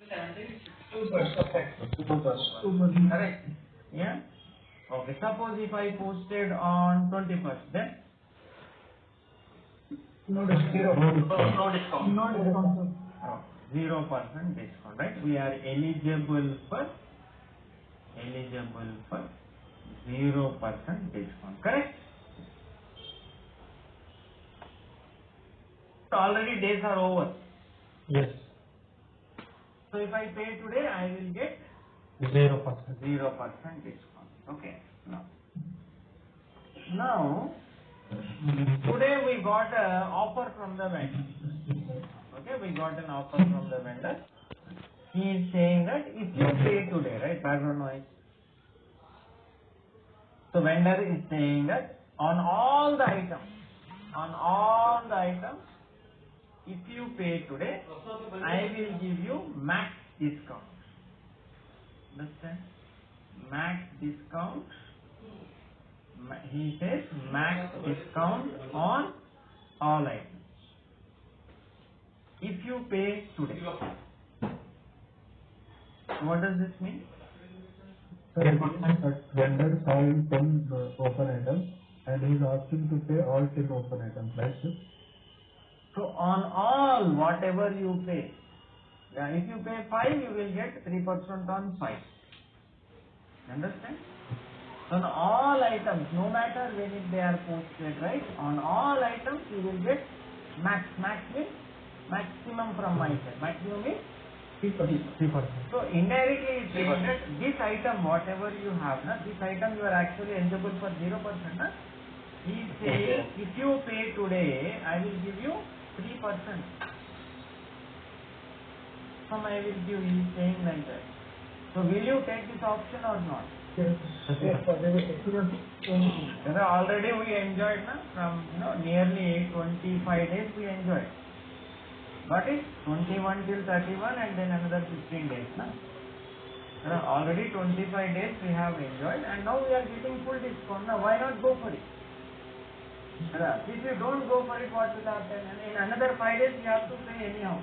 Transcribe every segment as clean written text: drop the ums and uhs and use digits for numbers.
2%. Correct? Yeah? Okay, suppose if I posted on 21st, then? No discount. No discount. No discount. Oh, 0% discount, right? We are eligible for 0% discount, correct? So already days are over. Yes. So if I pay today, I will get 0%. 0% discount. Okay. Now, today we got an offer from the vendor. Okay, we got an offer from the vendor. He is saying that if you pay today, right, background noise. So vendor is saying that on all the items, if you pay today, I will give you max discount. Understand? Max discount. He says max discount on all items. If you pay today. What does this mean? Vendor sold 10 open items and he is asking to pay all 10 open items, right, sir? So on all whatever you pay, if you pay 5, you will get 3% on 5. Understand? On all items, no matter when they are posted, right? On all items, you will get max means maximum from my side. Maximum is 3%. so indirectly it means that this item, whatever you have, this item you are actually eligible for 0%. He is saying if you pay today, I will give you 3%. Some I will give. He is saying like that. So will you take this option or not? Yes. Already we enjoyed from nearly 25 days we enjoyed. Got it? 21 till 31 and then another 15 days. Already 25 days we have enjoyed and now we are getting full discount. Now why not go for it? If you don't go for it, what will happen? And in another 5 days you have to pay anyhow.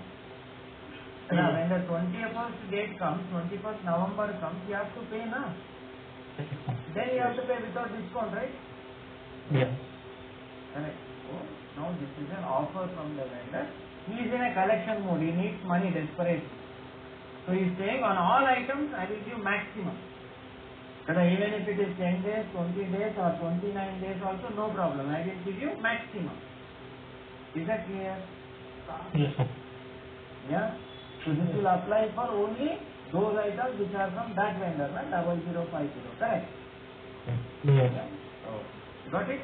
When the 21st date comes, 21st November comes, you have to pay now. Then you have to pay without discount, right? Yes. Correct. So now this is an offer from the vendor. He is in a collection mode. He needs money desperately. So he is saying on all items I will give maximum. Even if it is 10 days, 20 days or 29 days also, no problem. I will give you maximum. Is that clear? Yes, sir. Yeah. So this will apply for only those items which are from that vendor, 0050. Correct? Yes. Yeah. So, got it?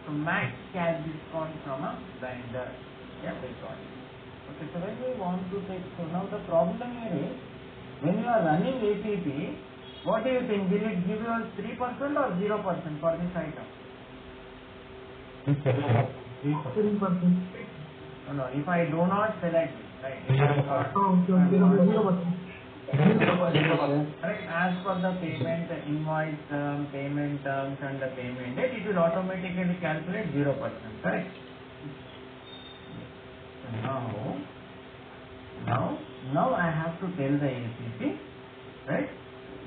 So max cash discount from a vendor. Yeah, we got it. Okay, so when we want to take, so now the problem here is, when you are running APP, what do you think? Will it give you 3% or 0% for this item? 3%. No, if I do not select it, right? Correct. As per the payment invoice payment terms and the payment date, it will automatically calculate 0%. Correct. Now I have to tell the ACP, right,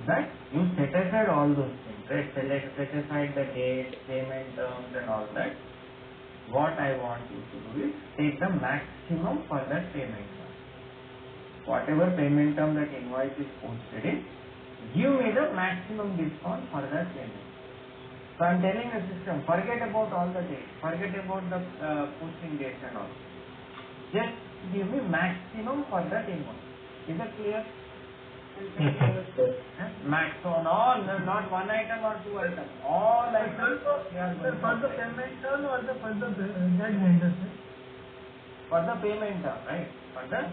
that you set aside all those things, right? Set aside the date, payment terms and all that. What I want you to do is take the maximum for that payment term. Whatever payment term that invoice is posted in, give me the maximum discount for that payment. So I am telling the system, forget about all the dates, forget about the posting dates and all. Just give me maximum for that invoice. Is that clear? Max on all, not one item or two items. All items. For the payment term or for the that vendor, sir? For the payment term, right? For the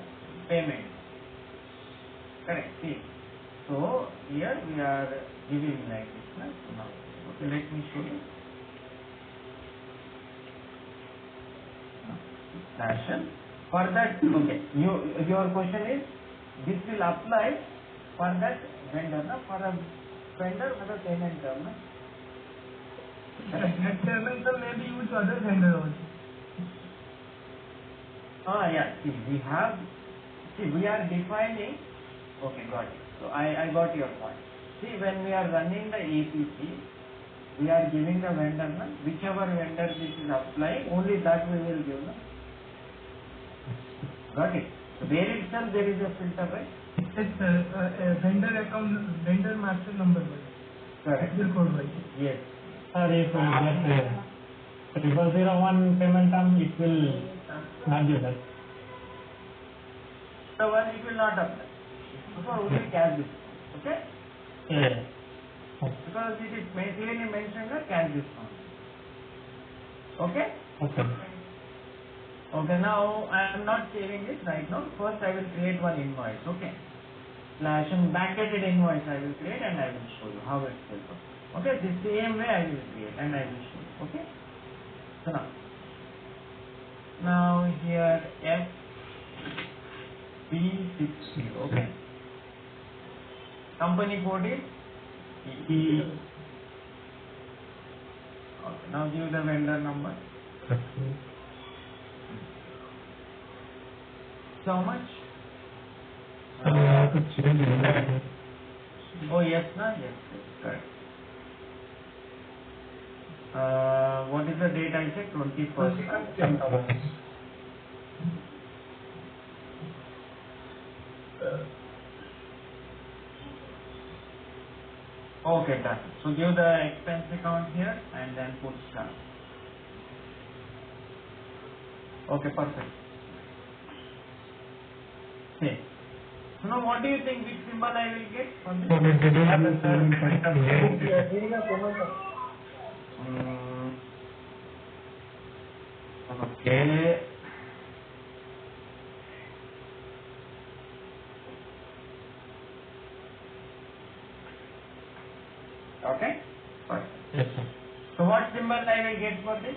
payment. Correct. See. So here we are giving like this. Now, okay, let me show you. Fashion. For that, okay. Your question is, this will apply for that vendor, for a vendor with a payment term. That payment term may be used to other vendor also. Yeah. See, we are defining Okay, got it. So I got your point. See, when we are running the APC, we are giving the vendor, na, whichever vendor this is applying, only that we will give. Na? Got it? So there itself there is a filter, right? It's vendor account, vendor master number. Correct. Bill code wise. Yes. Sir, if just 0001 payment term, it will not give that. The one it will not apply. For only cash discount. Okay? Yeah. Because it is clearly mentioned the cash discount. Okay? Okay. Okay, now I am not saving it right now. First I will create one invoice. Okay? Slash and backdated invoice I will create and I will show you how it will work. Okay? The same way I will create and I will show you. Okay? So now here FB60. Okay? Company code is E. Okay, now give the vendor number. So how much? Oh yes, na? Yes, correct. What is the date I said? 21st. Okay, done. So give the expense account here and then put star. Okay, perfect. Okay. So now what do you think, which symbol I will get for this? Okay. Okay? Perfect. Yes, sir. So what symbol I will get for this?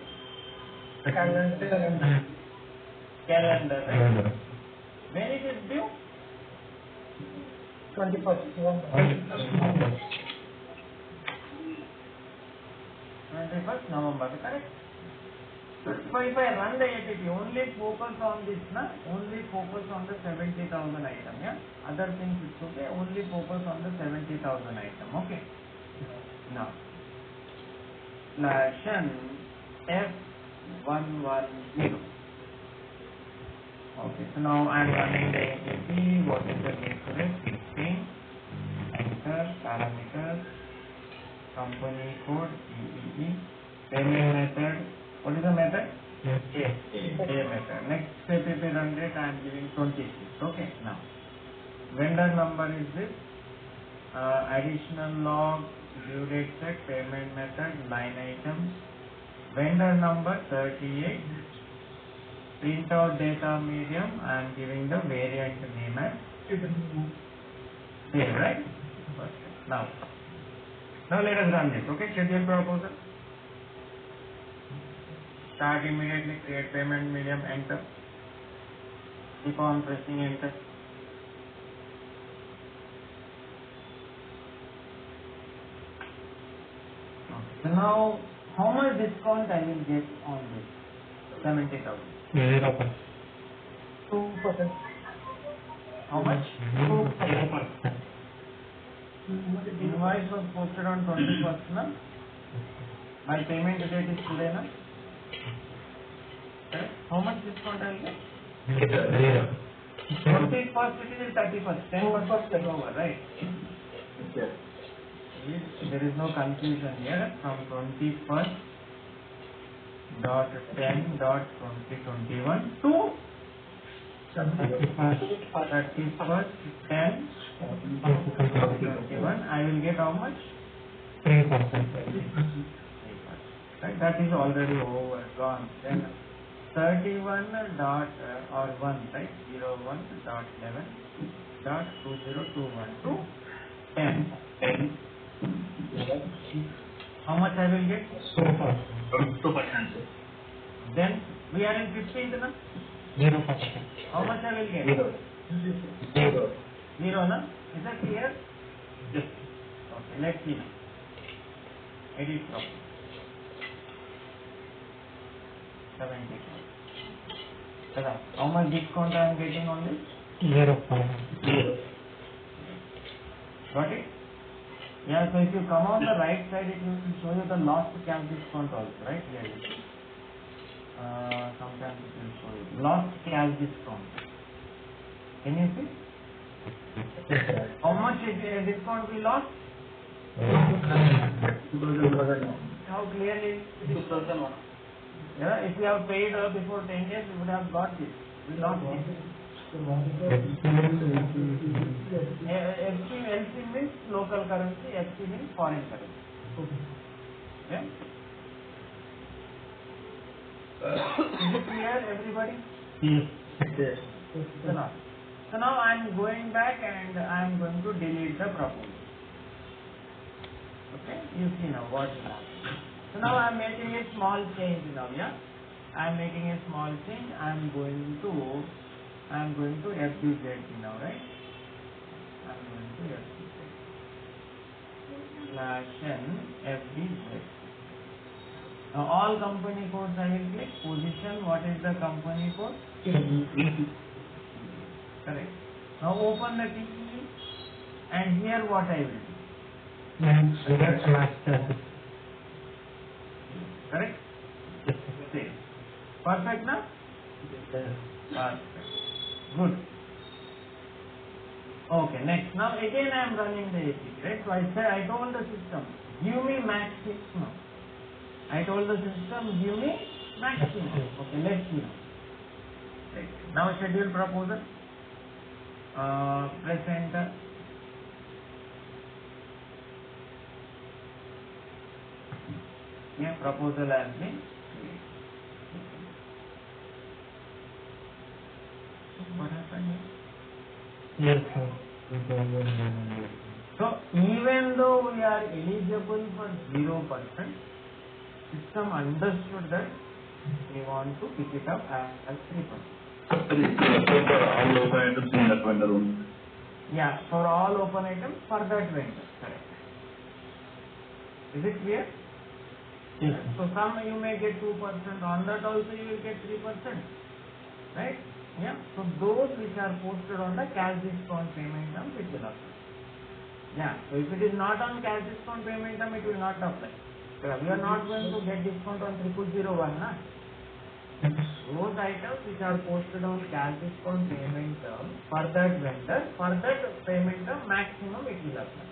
Calendar, right? When it is due? 21st. 21st November, correct? So if I run the APP, only focus on this, na? Only focus on the 70,000 item, yeah? Other things it's okay, only focus on the 70,000 item, okay? Now, slash F110. Okay, so now I am running the APP. What is the name for it? 16. Enter, parameter, company code, EEE, payment method. What is the method? Yes. A method. Next APP run rate I am giving 26. Okay, now vendor number is this. Additional log, due date set, payment method, line item, vendor number 38, print out data medium, I am giving the variant name as save, right? Perfect. Now let us run this, okay? Schedule proposal. Start immediately, create payment medium, enter. Keep on pressing enter. So now, how much discount I will get on this? 70,000. 0%. 2%. How much? 0%. Invoice was posted on 21st, na? My payment date is today, na? Correct? How much discount I will get? 0. 21st it is 31st. 10% is over, right? Yes. There is no confusion here. From 21st dot 10 dot 2021 to 31st 10 2021, I will get how much? 3%. Right, that is already over, gone. Then 31 dot or 1, right? 01 dot 11 dot 2021 to 10. How much I will get? 2%. Then we are in 15th, na? 0%. How much I will get? 0. 0, na? Is that clear? Yes. Okay, let's see now. Edit from 70. How much discount I am getting on this? 0%. Got it? Yeah, so if you come on the right side, it will show you the lost cash discount also, right? Here you see. Sometimes it will show you lost cash discount. Can you see? How much discount we lost? How clearly? 2001. Yeah, if we have paid before 10 years, we would have got this. We lost it. LC means local currency, FC means foreign currency. Yeah? Is it clear, everybody? Yes. So now I am going back and I am going to delete the proposal. Okay, you see now what is happening. So now I am making a small change now, yeah? I am making a small change. I am going to FBZ now, right? I am going to FBZ /n FBZ. Now all company codes I will click. Position, what is the company code? Correct. Now open the TE and here what I will do. Correct? Same. Perfect now? Perfect. Good. Okay, next. Now again I am running the API, right? So I told the system, give me maximum. I told the system, give me maximum. Okay, let's see now. Right. Now schedule proposal. Press enter. Yeah, proposal has been created. What happened here? Yes, sir. So even though we are eligible for 0%, system understood that we want to pick it up as 3%. All open items in that vendor only. Yeah, for all open items for that vendor. Correct. Is it clear? Yes. So some you may get 2%, on that also you will get 3%. Right? Yeah. So those which are posted on the cash discount payment terms, it will apply. Yeah. So if it is not on cash discount payment term, it will not apply. So we are not going to get discount on 0001, na? Those items which are posted on cash discount payment term for that vendor, for that payment term maximum it will apply.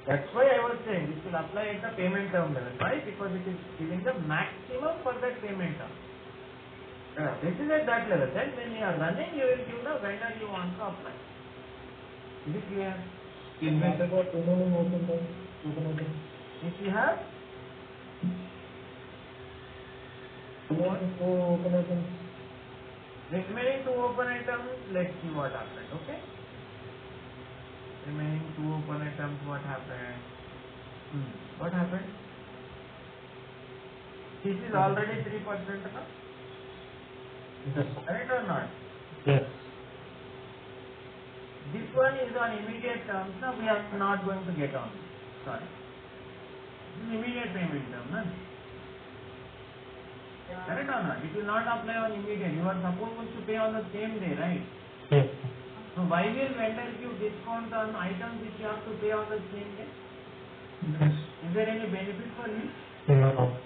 That's why I was saying this will apply at the payment term level. Why? Because it is giving the maximum for that payment term. This is at that level. Then when you are running, you will give the vendor you want to apply. Is it clear? If you have remaining 2 open items, let's see what happened. Okay? Remaining 2 open items, what happened? What happened? This is already 3% now. Yes. Right or not? Yes. This one is on immediate terms. Now we are not going to get on. Sorry. This is immediate payment term. No? Correct or not? It will not apply on immediate. You are supposed to pay on the same day, right? Yes. So why will vendor give discount on items which you have to pay on the same day? Yes. Is there any benefit for you? No.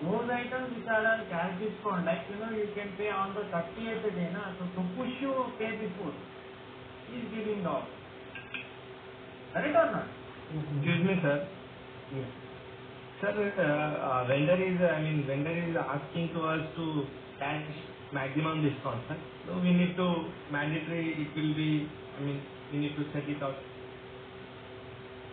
Those items which are on cash discount, like you can pay on the 30th day, na? So to push you pay before, he is giving the offer. Correct or not? Excuse me, sir. Yes. Sir, vendor is asking to us to cash maximum discount, sir. So we need to mandatory. It will be. We need to set it out.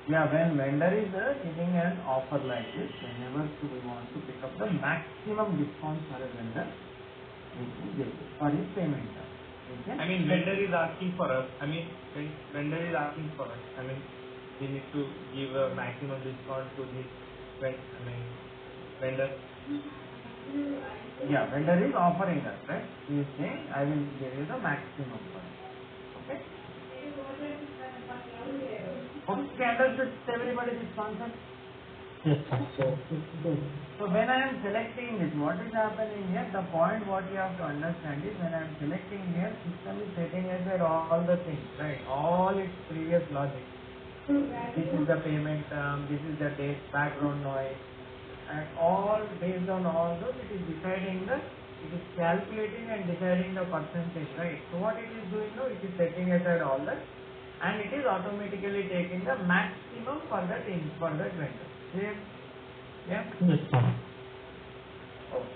Yeah, when vendor is giving an offer like this, whenever we want to pick up the maximum discount for a vendor, we can give it for his payment term. Okay? Vendor is asking for us. Vendor is asking for us. We need to give a maximum discount to this vendor. Yeah, vendor is offering us, right? He is saying, I will give you the maximum for it. Okay? Okay, understood everybody this concept? Yes, sir. So when I am selecting this, what is happening here? The point what you have to understand is when I am selecting here, system is setting aside all the things, right? All its previous logic. This is the payment term, this is the date, background noise, and all based on all those, it is deciding it is calculating and deciding the percentage, right? So what it is doing now, it is setting aside all that, and it is automatically taking the maximum for that vendor. Yeah. Yes, sir. Okay.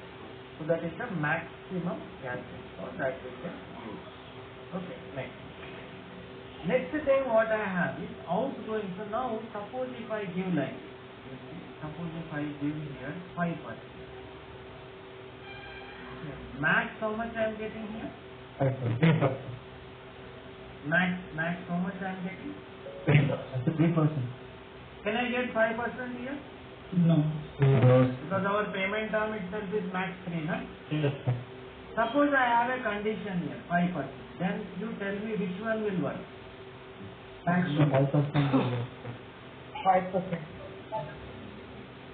So that is the maximum calculation that we can use. Okay, next. Next thing what I have is outgoing. So now suppose if I give like this, suppose if I give here 5%. Okay. Max how much I am getting here? 5%. Max how much I am getting? 3%. Can I get 5% here? No. Because our payment term itself is max 3, no? Yes, sir. Suppose I have a condition here, 5%. Then you tell me which one will work. Maximum 5%. 5%.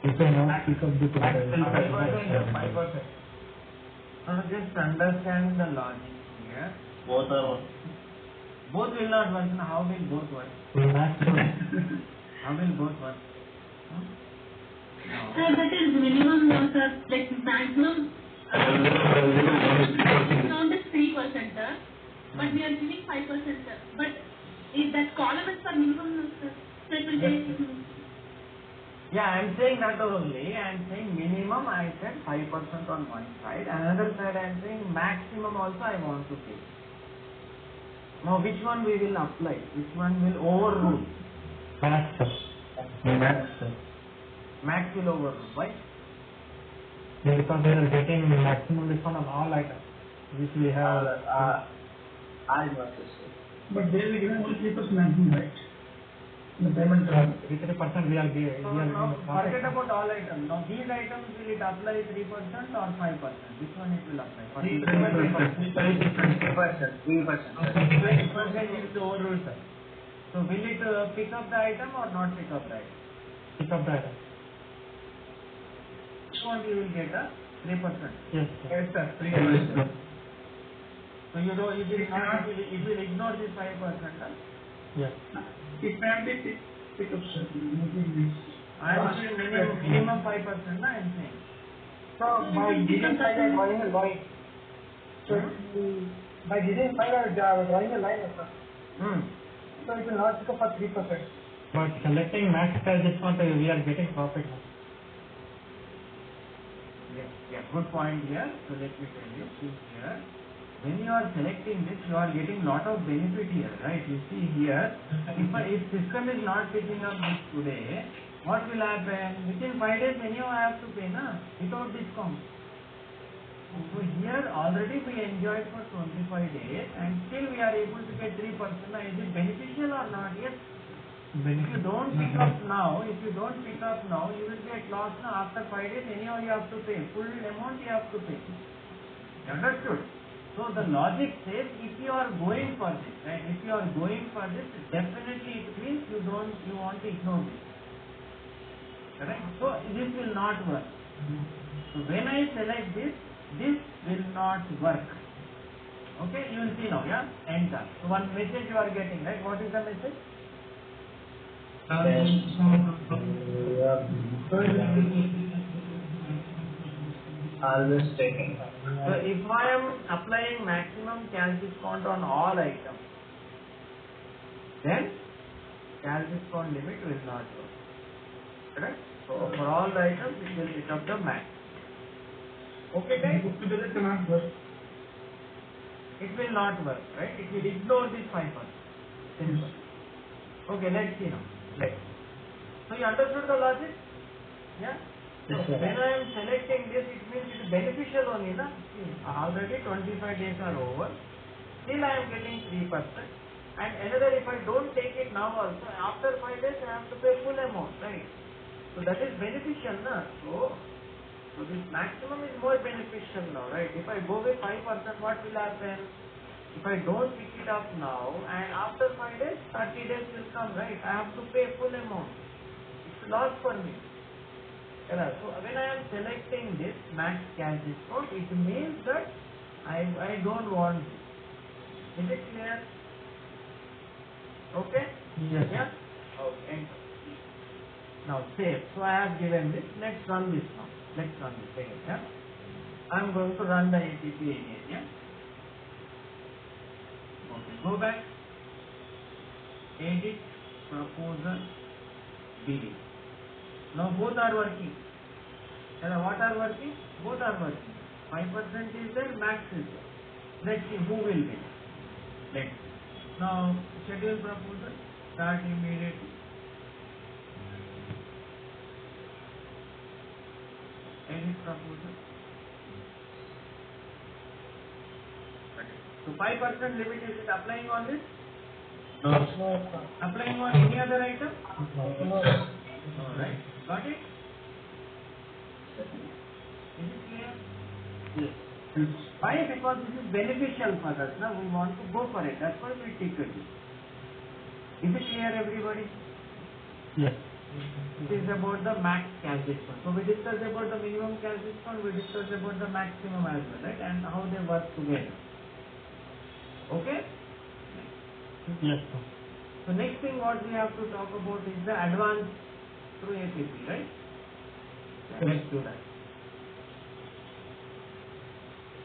If I not pick up the product. 5%. Now just understand the logic here. Both are Both will not work. Now how will both work? Maximum. How will both work? Sir, that is minimum, no, sir. Like maximum, count is 3%, sir. But we are giving 5%, sir. But if that column is for minimum, no, sir. So it will take. Yeah, I am saying that only. I am saying minimum I said 5% on one side. Another side I am saying maximum also I want to take. Now which one we will apply? Which one will overrule? Max, sir. Max will overrule. Why? Yeah, because they are getting maximum discount on all items, which we have. But they will give only 3% maximum, right? The payment term. 3% we are giving. So now forget about all items. Now these items will it apply 3% or 5%? Which one it will apply? 3% is the overrule, sir. So will it pick up the item or not pick up the item? Pick up the item. Which one you will get a 3%? Yes, sir. Yes, sir. 3%. So you know it will ignore this 5%. Huh? Yes. It may be pick up, sir. I am saying minimum 5%. I am saying. So by giving 5 and drawing a line. So by giving 5 and drawing a line, sir. So it will not pick up for 3%. But selecting max cash discount, we are getting profit. Yes, yeah, good point here. So let me tell you, see here, when you are selecting this, you are getting lot of benefit here, right? You see here, if system is not picking up this today, what will happen? Within 5 days, anyhow I have to pay, na? Without discount. So here already we enjoyed for 25 days and still we are able to get 3%. Now, is it beneficial or not? Yes. If you don't pick up now, you will get lost now. After 5 days, anyhow you have to pay. Full amount you have to pay. Understood? So the logic says if you are going for this, right? If you are going for this, definitely it means you want to ignore this. Correct? So this will not work. So when I select this will not work. Okay, you will see now, yeah? Enter. So one message you are getting, right? What is the message? Always taking. So if I am applying maximum cash discount on all items, then cash discount limit will not work. Correct? So for all the items it will pick up the max. Okay guys? It will not work, right? It will ignore this 5%. Simple. Okay, let's see now. So you understood the logic? Yeah? So Yes, sir. when I am selecting this, it means it is beneficial only, na? See, already 25 days are over. Still I am getting 3%. And another, if I don't take it now also, after 5 days I have to pay full amount, right? So that is beneficial, na? So this maximum is more beneficial now, right? If I go with 5%, what will happen? If I don't pick it up now, and after 5 days, 30 days will come, right? I have to pay full amount. It's loss for me. So when I am selecting this max cash discount, it means that I don't want this. Is it clear? Okay? Yes. Yeah? Okay. Now save. So I have given this. Let's run this now. Let's run this again. Yeah? I'm going to run the ATP again. Yeah? Okay. Go back. Edit proposal delete. Now both are working. What are working? Both are working. 5% is there, max is there. Let's see who will win. Let's see. Now schedule proposal. Start immediately. Edit proposal. So 5% limit is it applying on this? No. No, sir. Applying on any other item? No. Alright. Got it? Is it clear? Yes. Why? Because this is beneficial for us. Now we want to go for it. That's why we take it. Is it clear, everybody? Yes. It is about the max cash discount. So we discussed about the minimum cash discount, we discussed about the maximum as well, right? And how they work together. Okay? Yes, sir. So next thing what we have to talk about is the advance through APP, right? So let's do that.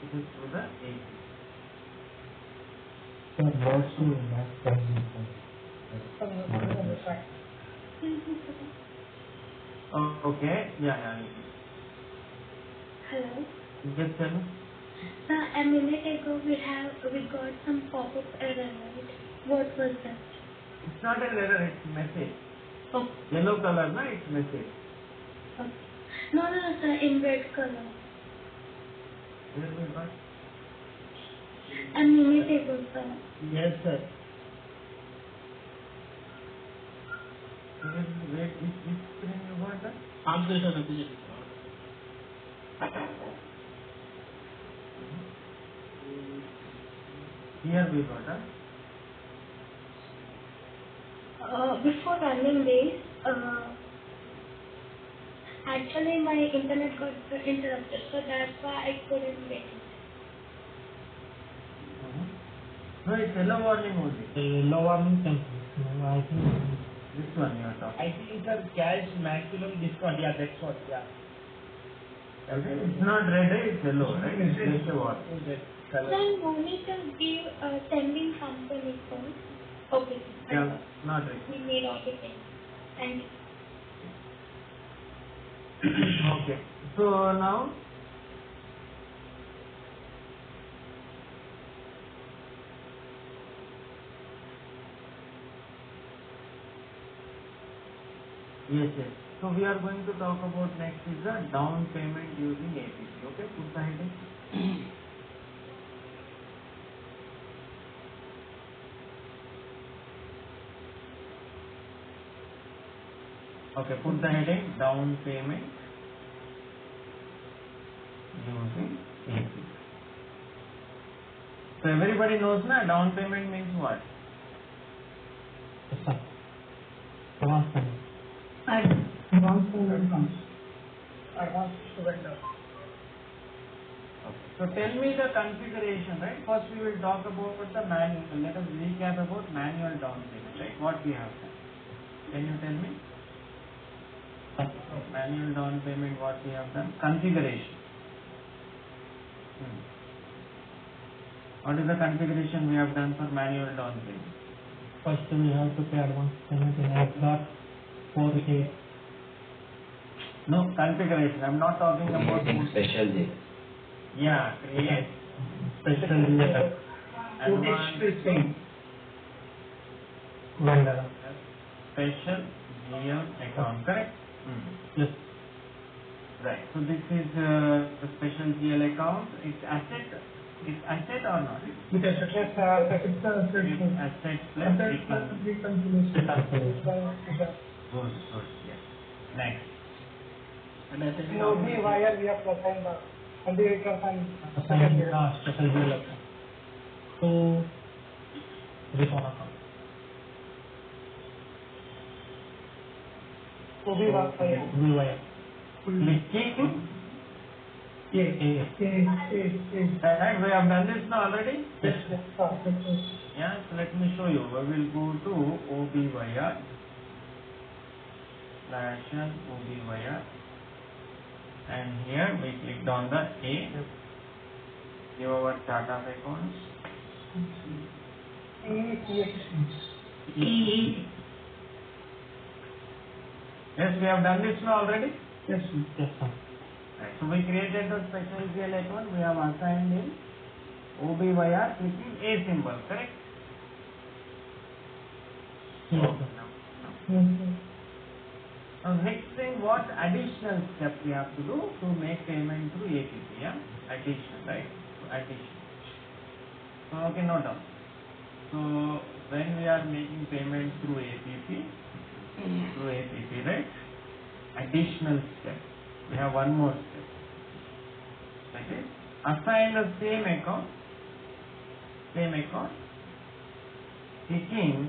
It is through the APP. Sir, what's the max cash discount? Oh, okay. Yeah. Hello. Yes, tell me. Sir, a minute ago we got some pop-up error, right? What was that? It's not an error, it's message. Oh, Yellow color, no? It's message. okay. No, sir, in red color. Where we got? A minute ago, sir. Yes, sir. Wait, which screen you got that? Here we got that. Before running this, actually my internet got interrupted, so that's why I couldn't get it. No, it's yellow warning only. Yellow warning template. No, I think This one you are talking. I think it's a cash maximum discount. Yeah, that's what. Yeah. Okay. It's not red, it's yellow, right? It's just a warning. Sir, no need to give sending company code. Okay. Yeah, not red. We made all the things. Thank you. Okay. So now, yes. So we are going to talk about next is the down payment using APP. Okay, put the heading. Okay, put the heading down payment using APP. So everybody knows na down payment means what? yes, sir. Advance payment. Advance to vendor. Okay. So tell me the configuration, right? First we will talk about the manual. Let us recap about manual down payment, right? What we have done. Can you tell me? Manual down payment, what we have done? Configuration. What is the configuration we have done for manual down payment? First, we have to pay advance payment in X.48. No, configuration. I'm not talking about Special J. Yeah, create Special data. advanced Vendor. special GM account, correct? Yes. Right. So this is the special GL account. It's asset or not? With a success, It's asset plus reconciliation. Good. Yes. Next. No, wire we have to assign the configurators and Assign special bill account to refund account. to be wire. Via. Clicking. Right, we have done this now already. Yes. Yeah, so let me show you. We will go to OBYR / OBYR, and here we clicked on the A. Give our chart of accounts. Yes, we have done this now already. Yes. Yes, sir. Right. So we created the special GL account. We have assigned in OBYR clicking A symbol. Correct? Yes, sir. Now next thing, what additional step we have to do to make payment through APP? Yeah, addition, right? So addition. So okay, note down. So when we are making payment through APP, right? Additional step. We have one more step. Okay. Assign the same account. Clicking